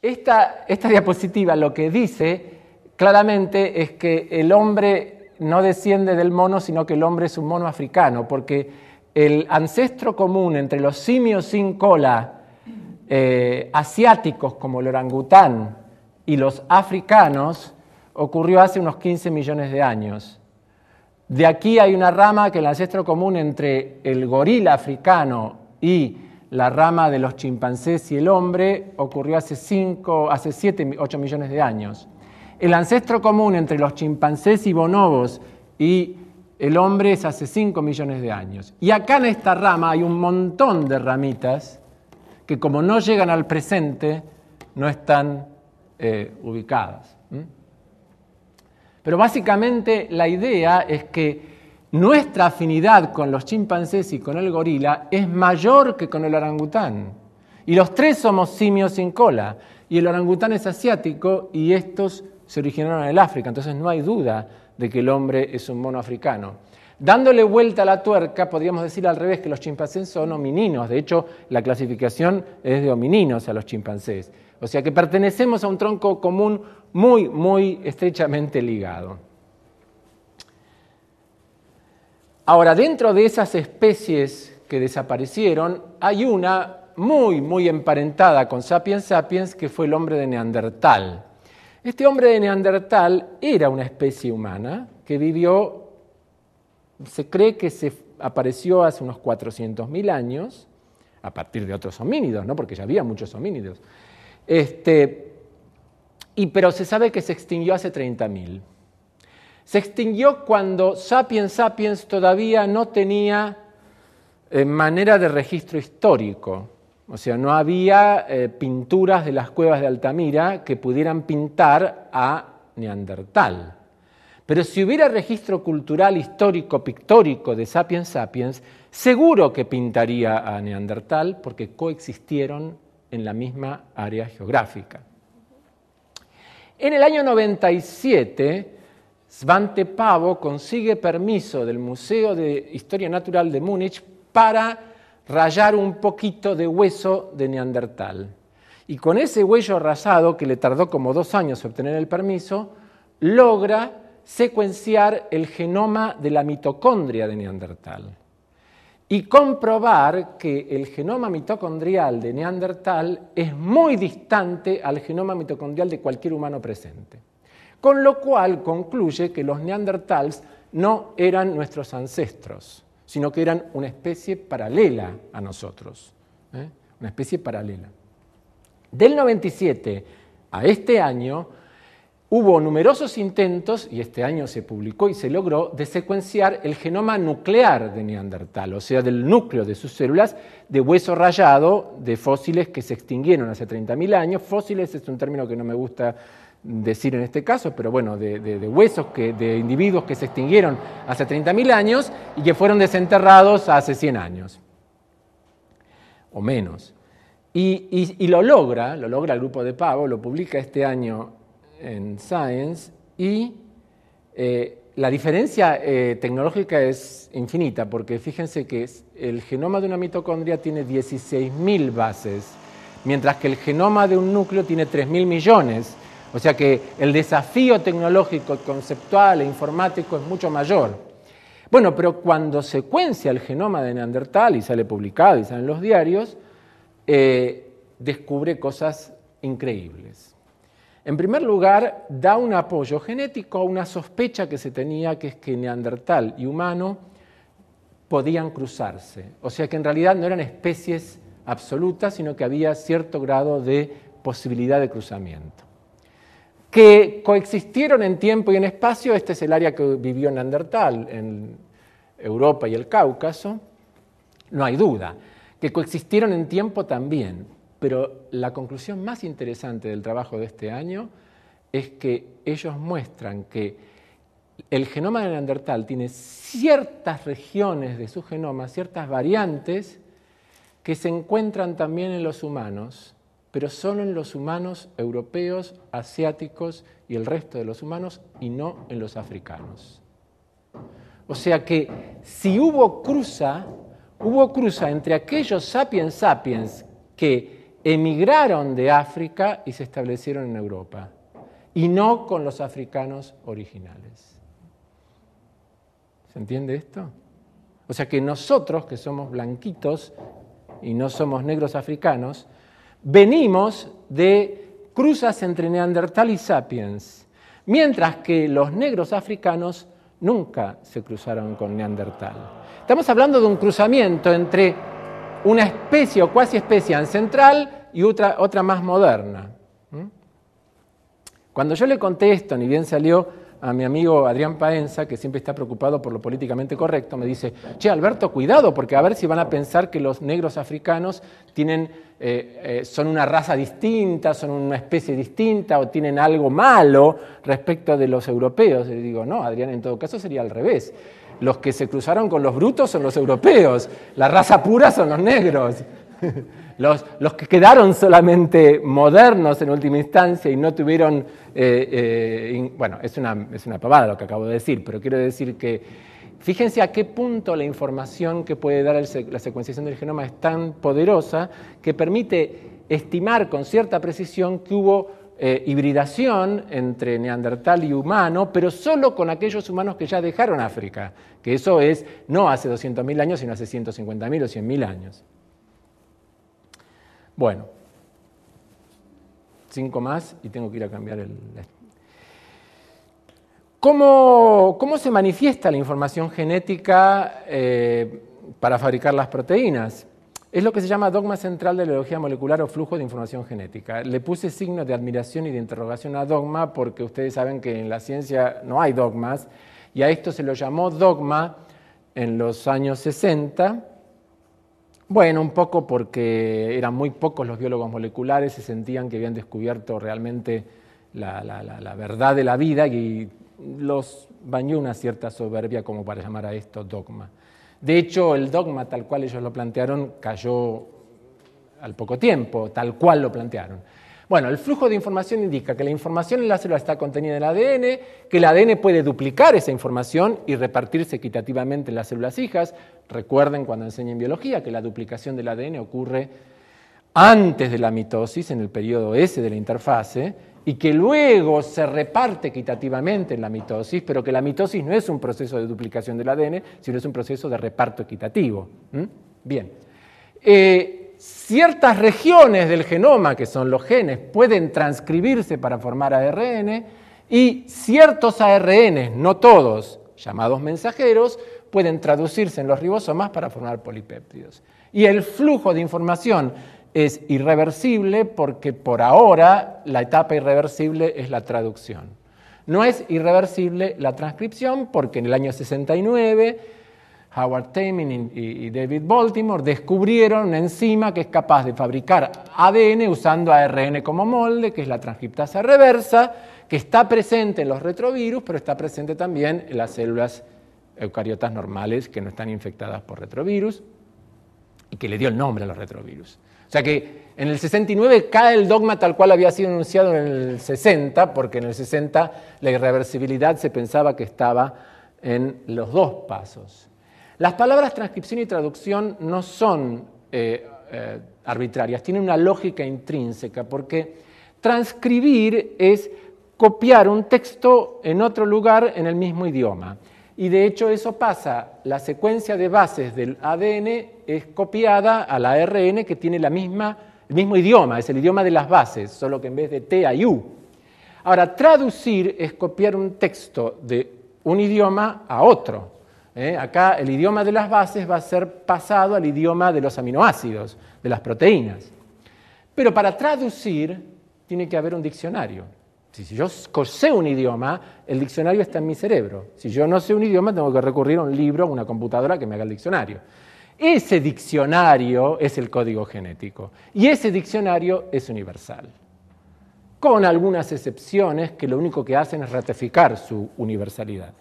Esta diapositiva lo que dice claramente es que el hombre no desciende del mono, sino que el hombre es un mono africano, porque el ancestro común entre los simios sin cola asiáticos como el orangután y los africanos ocurrió hace unos 15 millones de años. De aquí hay una rama que el ancestro común entre el gorila africano y la rama de los chimpancés y el hombre ocurrió hace 7, 8 millones de años. El ancestro común entre los chimpancés y bonobos y el hombre es hace 5 millones de años. Y acá en esta rama hay un montón de ramitas que como no llegan al presente, no están ubicadas. Pero básicamente la idea es que nuestra afinidad con los chimpancés y con el gorila es mayor que con el orangután. Y los tres somos simios sin cola. Y el orangután es asiático y estos se originaron en el África. Entonces no hay duda de que el hombre es un mono africano. Dándole vuelta a la tuerca, podríamos decir al revés que los chimpancés son homininos. De hecho, la clasificación es de homininos a los chimpancés. O sea que pertenecemos a un tronco común muy, muy estrechamente ligado. Ahora, dentro de esas especies que desaparecieron, hay una muy, muy emparentada con Sapiens sapiens, que fue el hombre de Neandertal. Este hombre de Neandertal era una especie humana que vivió, se cree que se apareció hace unos 400.000 años, a partir de otros homínidos, ¿no? Porque ya había muchos homínidos. Pero se sabe que se extinguió hace 30.000. Se extinguió cuando Sapiens sapiens todavía no tenía manera de registro histórico. O sea, no había pinturas de las cuevas de Altamira que pudieran pintar a Neandertal. Pero si hubiera registro cultural, histórico, pictórico de Sapiens sapiens, seguro que pintaría a Neandertal porque coexistieron en la misma área geográfica. En el año 97, Svante Pavo consigue permiso del Museo de Historia Natural de Múnich para rayar un poquito de hueso de Neandertal. Y con ese hueso rayado, que le tardó como 2 años obtener el permiso, logra secuenciar el genoma de la mitocondria de Neandertal y comprobar que el genoma mitocondrial de Neandertal es muy distante al genoma mitocondrial de cualquier humano presente. Con lo cual concluye que los neandertals no eran nuestros ancestros, sino que eran una especie paralela a nosotros, una especie paralela. Del 97 a este año hubo numerosos intentos, y este año se publicó y se logró, de secuenciar el genoma nuclear de Neandertal, o sea, del núcleo de sus células, de hueso rayado de fósiles que se extinguieron hace 30.000 años. Fósiles es un término que no me gusta decir en este caso, pero bueno, de huesos, de individuos que se extinguieron hace 30.000 años y que fueron desenterrados hace 100 años, o menos. Y lo logra el grupo de Pavo, lo publica este año en Science, y la diferencia tecnológica es infinita, porque fíjense que el genoma de una mitocondria tiene 16.000 bases, mientras que el genoma de un núcleo tiene 3.000 millones. O sea que el desafío tecnológico, conceptual e informático es mucho mayor. Bueno, pero cuando secuencia el genoma de Neandertal y sale publicado y salen los diarios, descubre cosas increíbles. En primer lugar, da un apoyo genético a una sospecha que se tenía, que es que Neandertal y humano podían cruzarse. O sea que en realidad no eran especies absolutas, sino que había cierto grado de posibilidad de cruzamiento. Que coexistieron en tiempo y en espacio, este es el área que vivió Neandertal, en Europa y el Cáucaso, no hay duda. Que coexistieron en tiempo también. Pero la conclusión más interesante del trabajo de este año es que ellos muestran que el genoma de Neandertal tiene ciertas regiones de su genoma, ciertas variantes que se encuentran también en los humanos, pero solo en los humanos europeos, asiáticos y el resto de los humanos, y no en los africanos. O sea que si hubo cruza entre aquellos sapiens sapiens que emigraron de África y se establecieron en Europa, y no con los africanos originales. ¿Se entiende esto? O sea que nosotros, que somos blanquitos y no somos negros africanos, venimos de cruzas entre Neandertal y Sapiens, mientras que los negros africanos nunca se cruzaron con Neandertal. Estamos hablando de un cruzamiento entre una especie o cuasi especie ancestral y otra más moderna. Cuando yo le conté esto, ni bien salió a mi amigo Adrián Paenza, que siempre está preocupado por lo políticamente correcto, me dice, che, Alberto, cuidado, porque a ver si van a pensar que los negros africanos son una raza distinta, son una especie distinta o tienen algo malo respecto de los europeos. Y le digo, no, Adrián, en todo caso sería al revés. Los que se cruzaron con los brutos son los europeos, la raza pura son los negros. Los que quedaron solamente modernos en última instancia y no tuvieron, bueno, es una pavada lo que acabo de decir, pero quiero decir que fíjense a qué punto la información que puede dar la secuenciación del genoma es tan poderosa que permite estimar con cierta precisión que hubo hibridación entre neandertal y humano, pero solo con aquellos humanos que ya dejaron África, que eso es no hace 200.000 años, sino hace 150.000 o 100.000 años. Bueno, 5 más y tengo que ir a cambiar el... ¿Cómo se manifiesta la información genética para fabricar las proteínas? Es lo que se llama dogma central de la biología molecular o flujo de información genética. Le puse signos de admiración y de interrogación a dogma porque ustedes saben que en la ciencia no hay dogmas y a esto se lo llamó dogma en los años 60. Bueno, un poco porque eran muy pocos los biólogos moleculares, se sentían que habían descubierto realmente la verdad de la vida y los bañó una cierta soberbia como para llamar a esto dogma. De hecho, el dogma tal cual ellos lo plantearon cayó al poco tiempo, tal cual lo plantearon. Bueno, el flujo de información indica que la información en la célula está contenida en el ADN, que el ADN puede duplicar esa información y repartirse equitativamente en las células hijas. Recuerden cuando enseñen biología que la duplicación del ADN ocurre antes de la mitosis, en el periodo S de la interfase, y que luego se reparte equitativamente en la mitosis, pero que la mitosis no es un proceso de duplicación del ADN, sino es un proceso de reparto equitativo. Bien. Ciertas regiones del genoma, que son los genes, pueden transcribirse para formar ARN y ciertos ARN, no todos, llamados mensajeros, pueden traducirse en los ribosomas para formar polipéptidos. Y el flujo de información es irreversible porque por ahora la etapa irreversible es la traducción. No es irreversible la transcripción porque en el año 69 Howard Tamin y David Baltimore descubrieron una enzima que es capaz de fabricar ADN usando ARN como molde, que es la transcriptasa reversa, que está presente en los retrovirus, pero está presente también en las células eucariotas normales que no están infectadas por retrovirus y que le dio el nombre a los retrovirus. O sea que en el 69 cae el dogma tal cual había sido enunciado en el 60, porque en el 60 la irreversibilidad se pensaba que estaba en los dos pasos. Las palabras transcripción y traducción no son arbitrarias, tienen una lógica intrínseca, porque transcribir es copiar un texto en otro lugar en el mismo idioma. Y de hecho eso pasa, la secuencia de bases del ADN es copiada al ARN que tiene el mismo idioma, es el idioma de las bases, solo que en vez de T hay U. Ahora, traducir es copiar un texto de un idioma a otro. Acá el idioma de las bases va a ser pasado al idioma de los aminoácidos, de las proteínas. Pero para traducir tiene que haber un diccionario. Si yo sé un idioma, el diccionario está en mi cerebro. Si yo no sé un idioma, tengo que recurrir a un libro, a una computadora que me haga el diccionario. Ese diccionario es el código genético y ese diccionario es universal, con algunas excepciones que lo único que hacen es ratificar su universalidad.